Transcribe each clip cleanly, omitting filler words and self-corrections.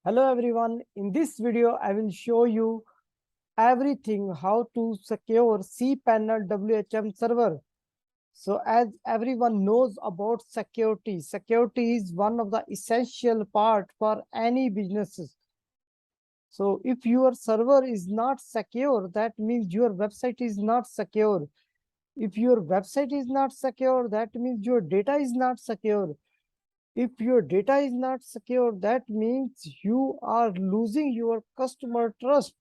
Hello everyone, in this video I will show you everything how to secure cPanel WHM server. So as everyone knows about security, security is one of the essential part for any businesses. So if your server is not secure, that means your website is not secure. If your website is not secure, that means your data is not secure. If your data is not secure, that means you are losing your customer trust.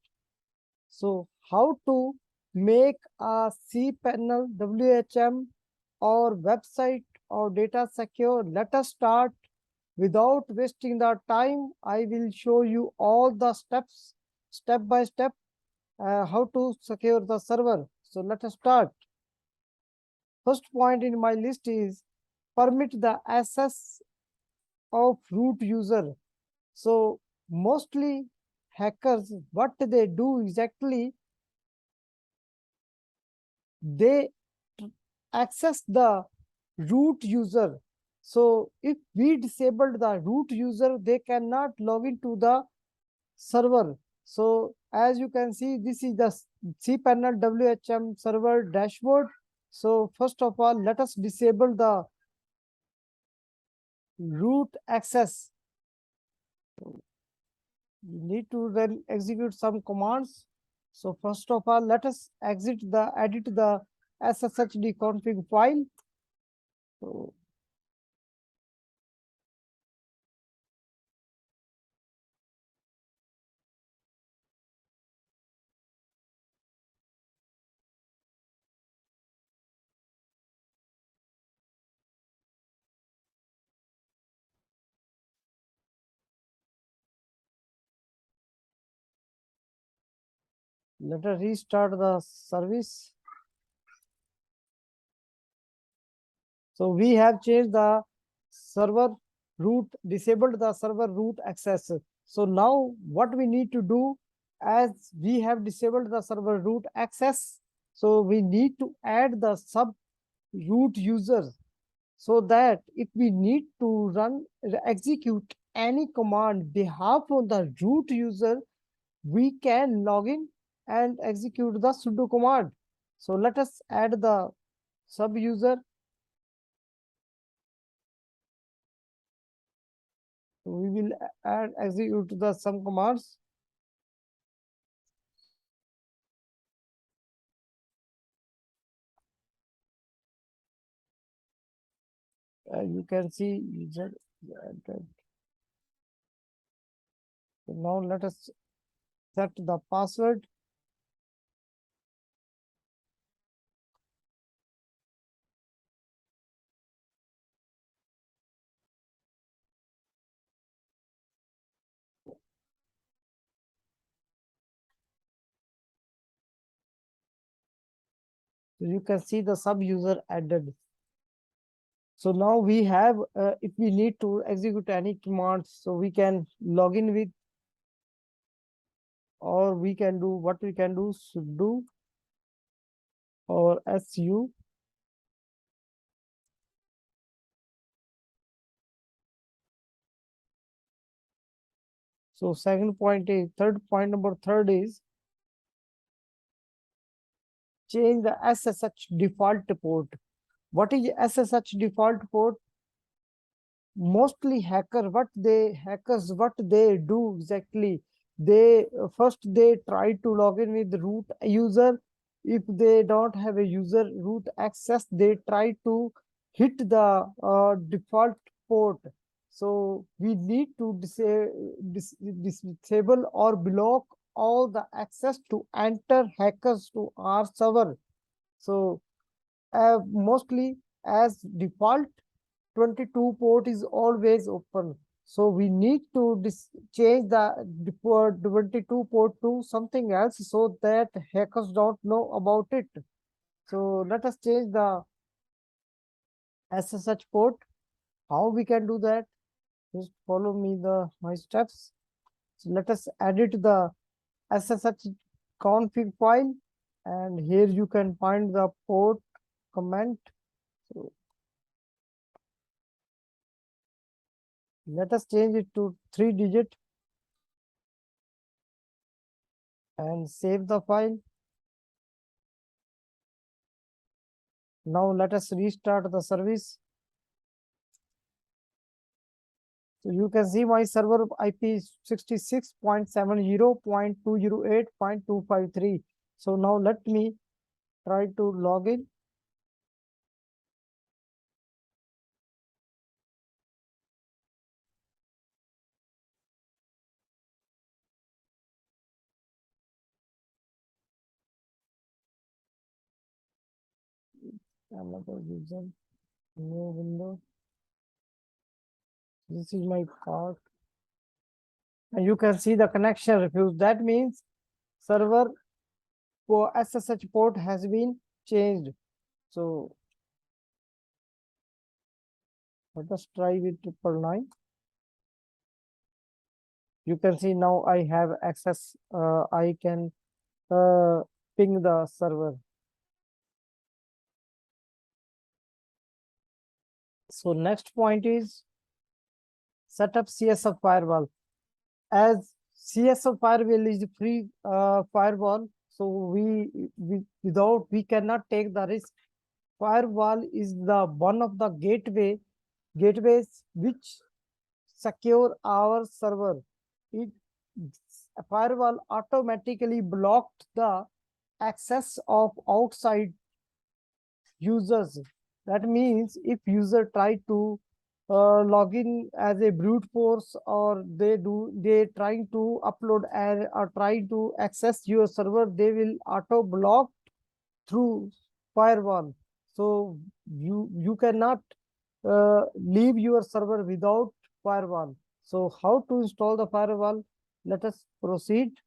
So how to make a cPanel WHM or website or data secure? Let us start. Without wasting the time, I will show you all the steps, step by step, how to secure the server. So let us start. First point in my list is permit the access of root user. So mostly hackers, what they do exactly, they access the root user. So if we disabled the root user, they cannot log into the server. So as you can see, this is the cPanel WHM server dashboard. So first of all, let us disable the root access. You need to then execute some commands. So first of all, let us edit the SSHD config file. So let us restart the service. So we have changed the server root, disabled the server root access. So now what we need to do, as we have disabled the server root access, so we need to add the sub root user, so that if we need to execute any command behalf of the root user, we can log in and execute the sudo command. So let us add the sub user. So we will add execute the some commands. You can see user. So now let us set the password. So you can see the sub user added. So now we have, if we need to execute any commands, so we can log in with, or we can do what we can do sudo or su. So third point number third is change the SSH default port. What is SSH default port? Mostly hackers what they do exactly, they first they try to log in with root user. If they don't have a user root access, they try to hit the default port. So we need to disable or block all the access to enter hackers to our server. So mostly as default 22 port is always open. So we need to change the 22 port to something else so that hackers don't know about it. So let us change the SSH port. How we can do that? Just follow me my steps. So let us edit the SSH config file, and here you can find the port comment. So let us change it to 3 digit. and save the file. Now let us restart the service. So you can see my server IP is 66.70.208.253. So now let me try to log in. Another user, new window. This is my part. And you can see the connection refused. That means server for SSH port has been changed. So let us try with 999. You can see now I have access. I can ping the server. So next point is set up CSF firewall. As CSF firewall is free firewall, so we cannot take the risk. Firewall is the one of the gateways which secure our server. It firewall automatically blocked the access of outside users. That means if user try to log in as a brute force, or they trying to upload and or trying to access your server, they will auto block through firewall. So you cannot leave your server without firewall. So how to install the firewall? Let us proceed.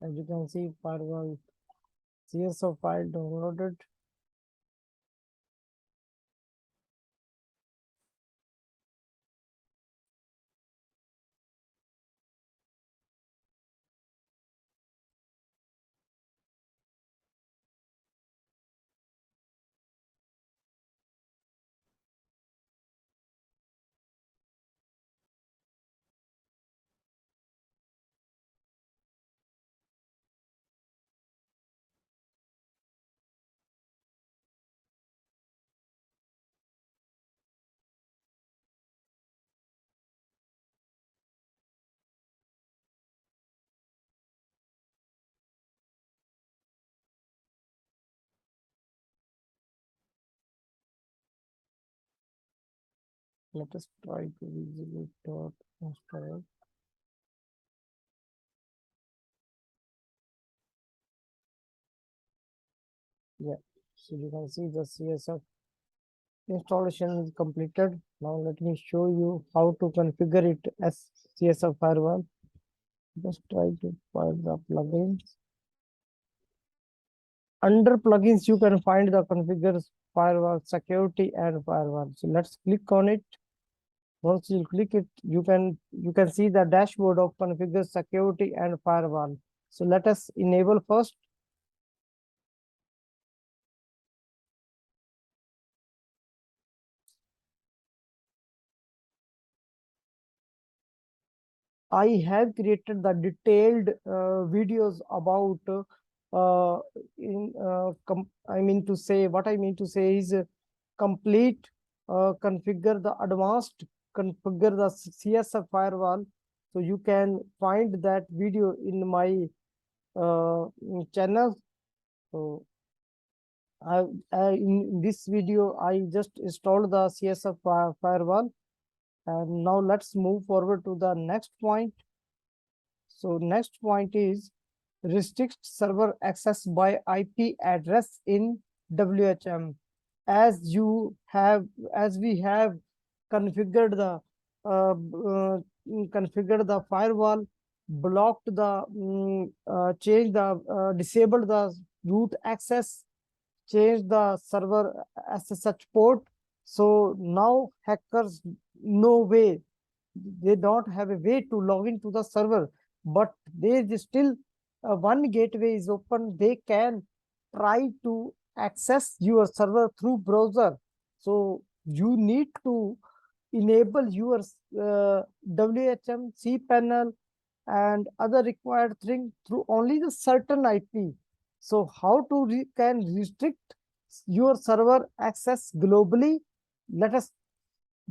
As you can see, firewall CSO file downloaded. Let us try to visit dot install. Yeah, so you can see the CSF installation is completed. Now let me show you how to configure it as CSF firewall. Just try to find the plugins. Under plugins, you can find the configure firewall security and firewall. So let's click on it. Once you click it, you can see the dashboard of configure security and firewall. So let us enable first. I have created the detailed videos about I mean to say, what I mean to say is complete configure the advanced configure the CSF firewall. So you can find that video in my channel. So in this video, I just installed the CSF firewall, and now let's move forward to the next point. So next point is restricts server access by IP address in WHM. As you have, as we have configured the firewall, blocked the changed the disabled the root access, change the server SSH port. So now hackers no way, they don't have a way to log into the server, but there is still one gateway is open. They can try to access your server through browser. So you need to enable your WHM, cPanel, and other required thing through only the certain IP. So how to can restrict your server access globally? Let us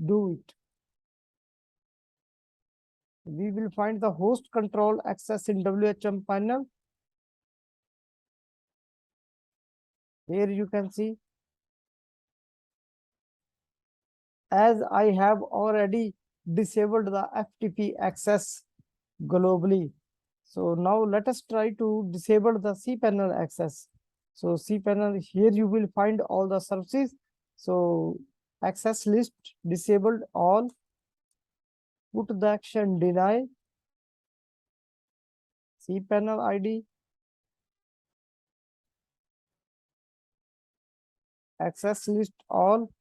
do it. We will find the host control access in WHM panel. Here you can see, as I have already disabled the FTP access globally. So now let us try to disable the cPanel access. So cPanel, here you will find all the services. So access list disabled all, put the action deny, cPanel ID, access list all.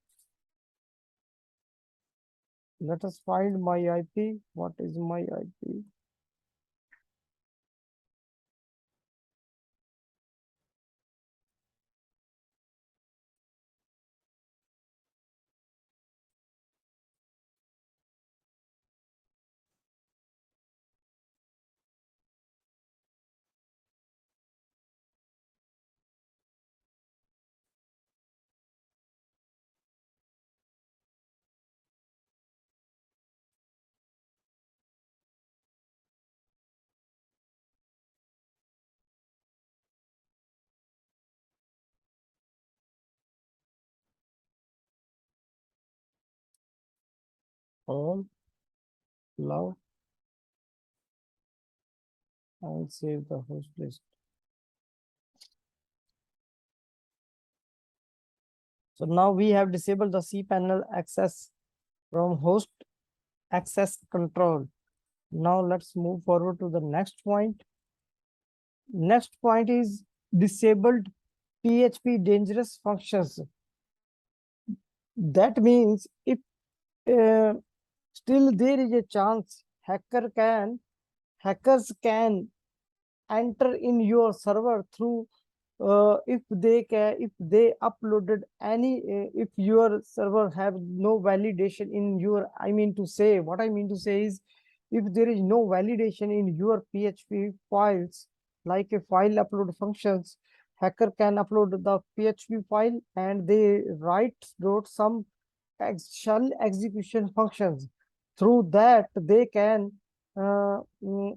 Let us find my IP. What is my IP? All, allow, and save the host list. So now we have disabled the cPanel access from host access control. Now let's move forward to the next point. Next point is disabled PHP dangerous functions. That means if uh, still there is a chance hackers can enter in your server through if they uploaded any if your server have no validation in your, I mean to say, what I mean to say is, if there is no validation in your PHP files, like a file upload functions, hacker can upload the PHP file and they wrote some shell execution functions. Through that they can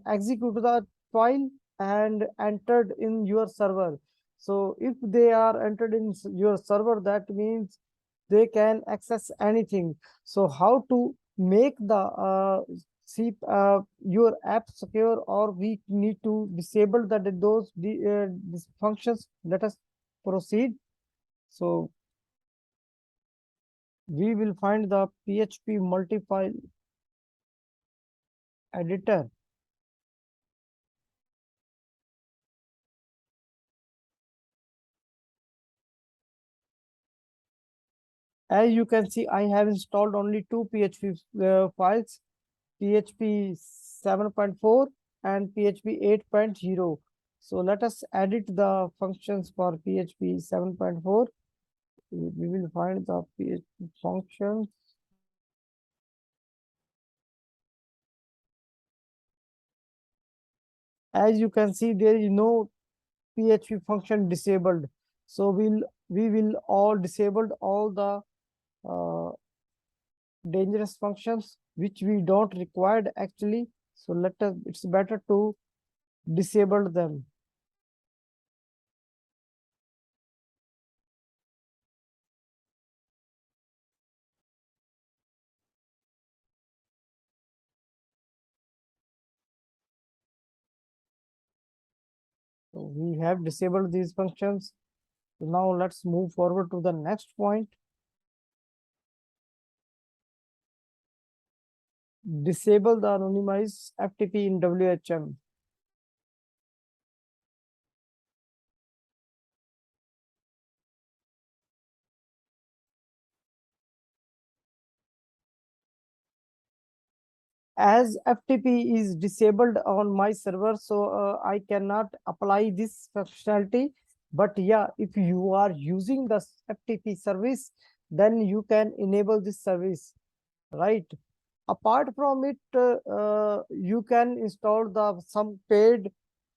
execute the file and entered in your server. So if they are entered in your server, that means they can access anything. So how to make the your app secure, or we need to disable these functions? Let us proceed. So we will find the PHP multi-file editor. As you can see, I have installed only two PHP files, PHP 7.4 and PHP 8.0. So let us edit the functions for PHP 7.4. We will find the PHP functions. As you can see, there is no PHP function disabled. So we will all disabled all the uh, dangerous functions which we don't require actually. So let us, it's better to disable them. So we have disabled these functions. So now let's move forward to the next point. Disable the anonymized FTP in WHM. As FTP is disabled on my server, so I cannot apply this functionality. But yeah, if you are using the FTP service, then you can enable this service, right? Apart from it, you can install the some paid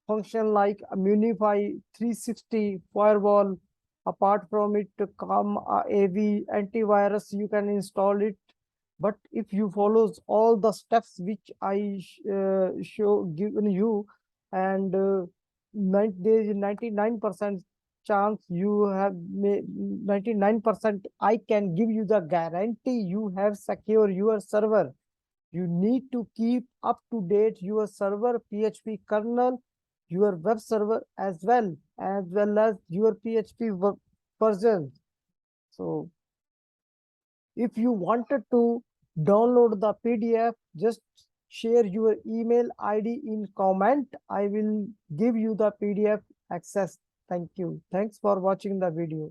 function like Munify 360 firewall. Apart from it, come AV antivirus, you can install it. But if you follows all the steps which I show given you, and there is 99% chance you have 99% I can give you the guarantee you have secure your server. You need to keep up to date your server PHP kernel, your web server as well as your PHP version. So if you wanted to download the PDF, just share your email ID in comment. I will give you the PDF access. Thank you. Thanks for watching the video.